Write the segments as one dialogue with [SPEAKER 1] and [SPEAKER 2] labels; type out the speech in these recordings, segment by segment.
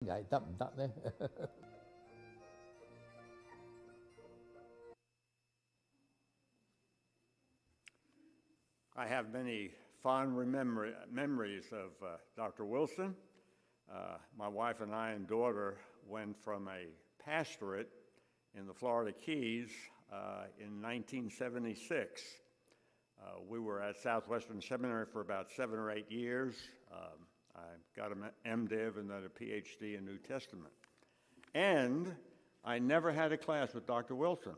[SPEAKER 1] 藝得唔得呢？I
[SPEAKER 2] have many fond memories of Dr. Wilson. My wife and I and daughter went from a pastorate in the Florida Keys in 1976. We were at Southwestern Seminary for about 7 or 8 years. I got an MDiv and then a PhD in New Testament. And I never had a class with Dr. Wilson.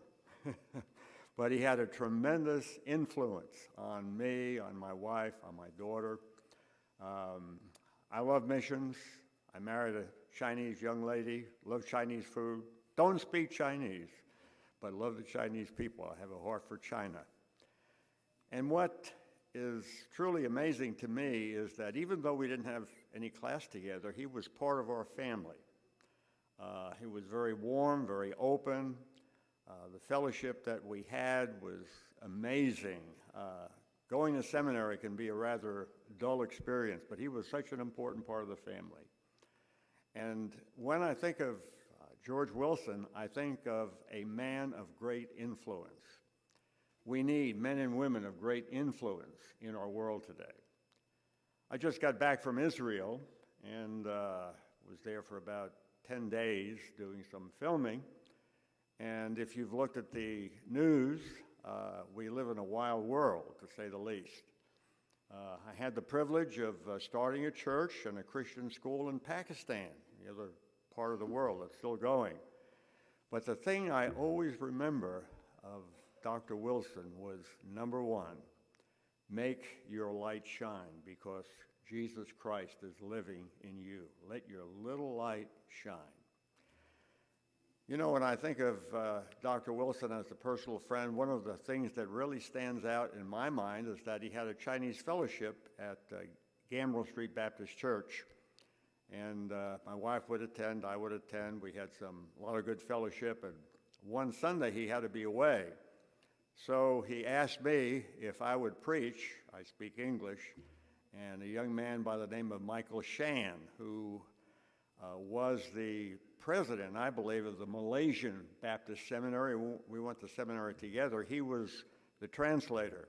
[SPEAKER 2] But he had a tremendous influence on me, on my wife, on my daughter. I love missions. I married a Chinese young lady, love Chinese food. Don't speak Chinese, but love the Chinese people. I have a heart for China. And what is truly amazing to me is that even though we didn't have any class together, he was part of our family. He was very warm, very open. The fellowship that we had was amazing. Going to seminary can be a rather dull experience, but he was such an important part of the family. And when I think of George Wilson, I think of a man of great influence. We need men and women of great influence in our world today. I just got back from Israel and was there for about 10 days doing some filming. And if you've looked at the news, we live in a wild world, to say the least. I had the privilege of starting a church and a Christian school in Pakistan, the other part of the world that's still going. But the thing I always remember of Dr. Wilson was, number one, make your light shine because Jesus Christ is living in you. Let your little light shine. You know, when I think of Dr. Wilson as a personal friend, one of the things that really stands out in my mind is that he had a Chinese fellowship at Gambrill Street Baptist Church. And my wife would attend, I would attend. We had a lot of good fellowship. And one Sunday he had to be away. So he asked me if I would preach. I speak English. And a young man by the name of Michael Shan, who was the president, I believe, of the Malaysian Baptist Seminary. We went to seminary together. He was the translator.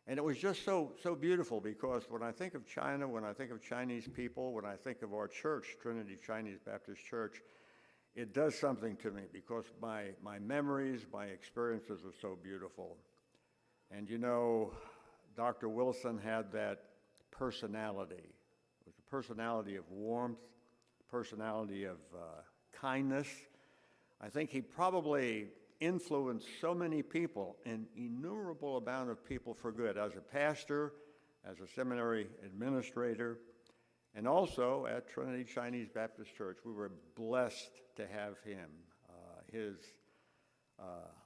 [SPEAKER 2] And it was just so beautiful because when I think of China, when I think of Chinese people, when I think of our church, Trinity Chinese Baptist Church, it does something to me because my memories, my experiences are so beautiful. And you know, Dr. Wilson had that personality. It was a personality of warmth, personality of kindness. I think he probably influenced so many people, an innumerable amount of people for good, as a pastor, as a seminary administrator, and also at Trinity Chinese Baptist Church. We were blessed to have him. His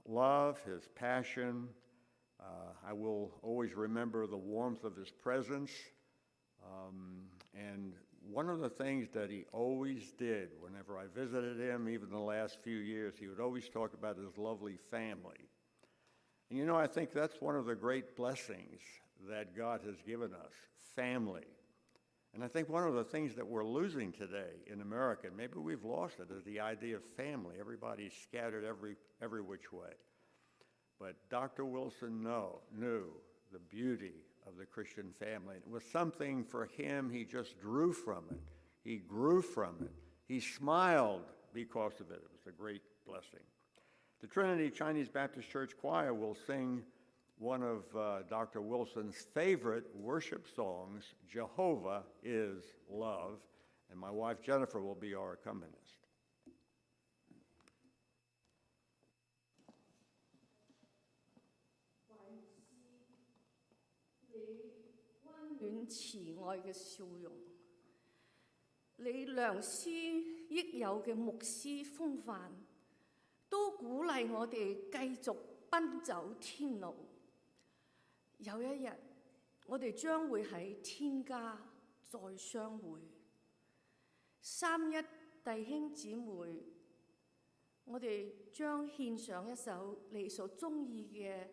[SPEAKER 2] love, his passion, I will always remember the warmth of his presence. And one of the things that he always did whenever I visited him, even the last few years, he would always talk about his lovely family. And you know, I think that's one of the great blessings that God has given us, family. And I think one of the things that we're losing today in America, and maybe we've lost it, is the idea of family. Everybody's scattered every which way. But Dr. Wilson knew the beauty of the Christian family. It was something for him, he just drew from it. He grew from it. He smiled because of it. It was a great blessing. The Trinity Chinese Baptist Church Choir will sing one of Dr. Wilson's favorite worship songs, Jehovah is Love, and my wife Jennifer will be our accompanist.
[SPEAKER 3] 慈愛嘅笑容，你良師益友嘅牧師風範，都鼓勵我哋繼續奔走天路。有一日，我哋將會喺天家再相會。三一弟兄姊妹，我哋將獻上一首你所鍾意嘅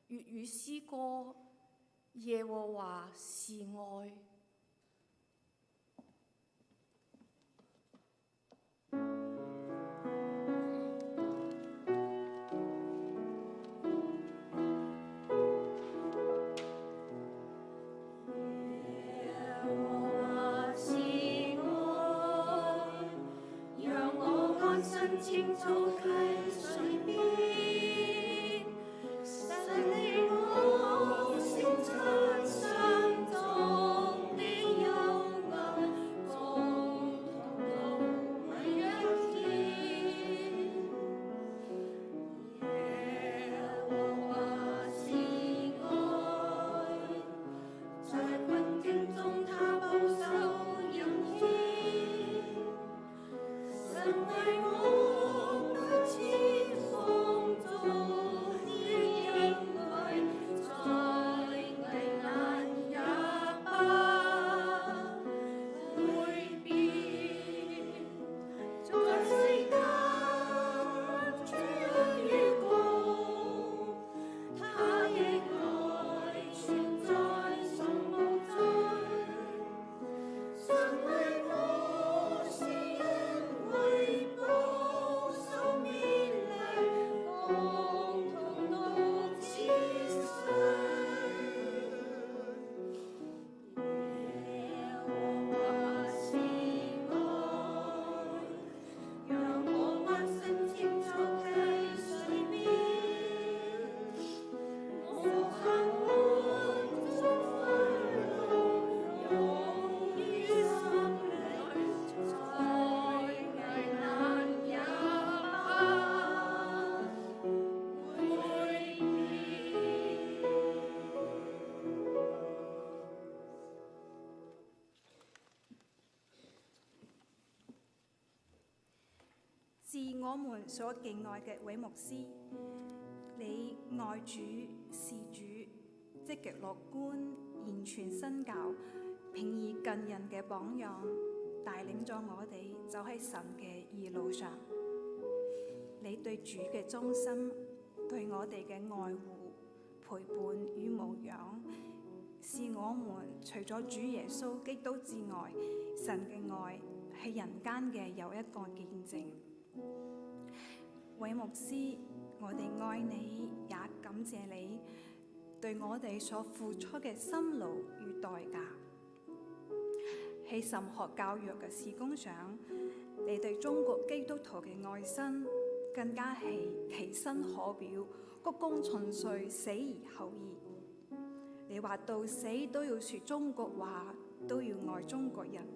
[SPEAKER 3] 粵語詩歌。耶和華是愛。青草溪水邊，神你我聲出心中的幽暗，共同度每一天。耶和華是愛，在困境中他保守引牽。神為我不知風中的恩惠，在危難也不會變。在世間處於高，他的愛存在從無盡。神為我是因為保守勉勵，共同度此生。耶和華是愛，讓我安身青草溪水邊，無限愛中快樂湧於心裏，在危難也不會變。
[SPEAKER 1] 致我們所敬愛嘅韋牧師，你愛主、事主，積極樂觀、言傳身教、平易近人嘅榜樣，帶領咗我哋走喺神嘅義路上。你對主嘅忠心，對我哋嘅愛護、陪伴與牧養，是我們除咗主耶穌基督之外，神嘅愛喺人間嘅又一個見證。韋牧師，我哋愛你，也感謝你對我哋所付出嘅辛勞與代價。喺神學教育嘅事工上，你對中國基督徒嘅愛心更加係其身可表，鞠躬盡瘁，死而後已。你話到死都要說中國話，都要愛中國人。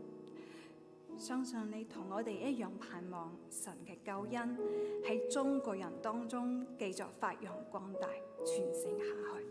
[SPEAKER 1] 相信你同我哋一樣盼望神嘅救恩喺中國人當中繼續發揚光大，傳承下去。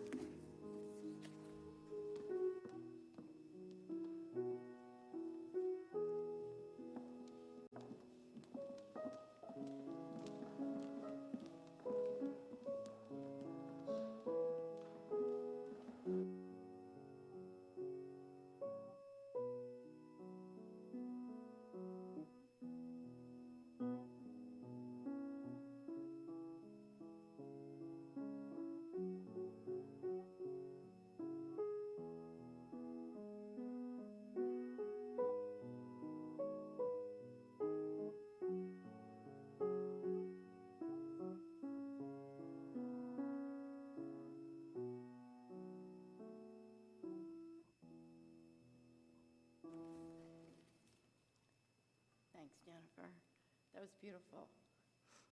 [SPEAKER 4] Thanks, Jennifer. That was beautiful.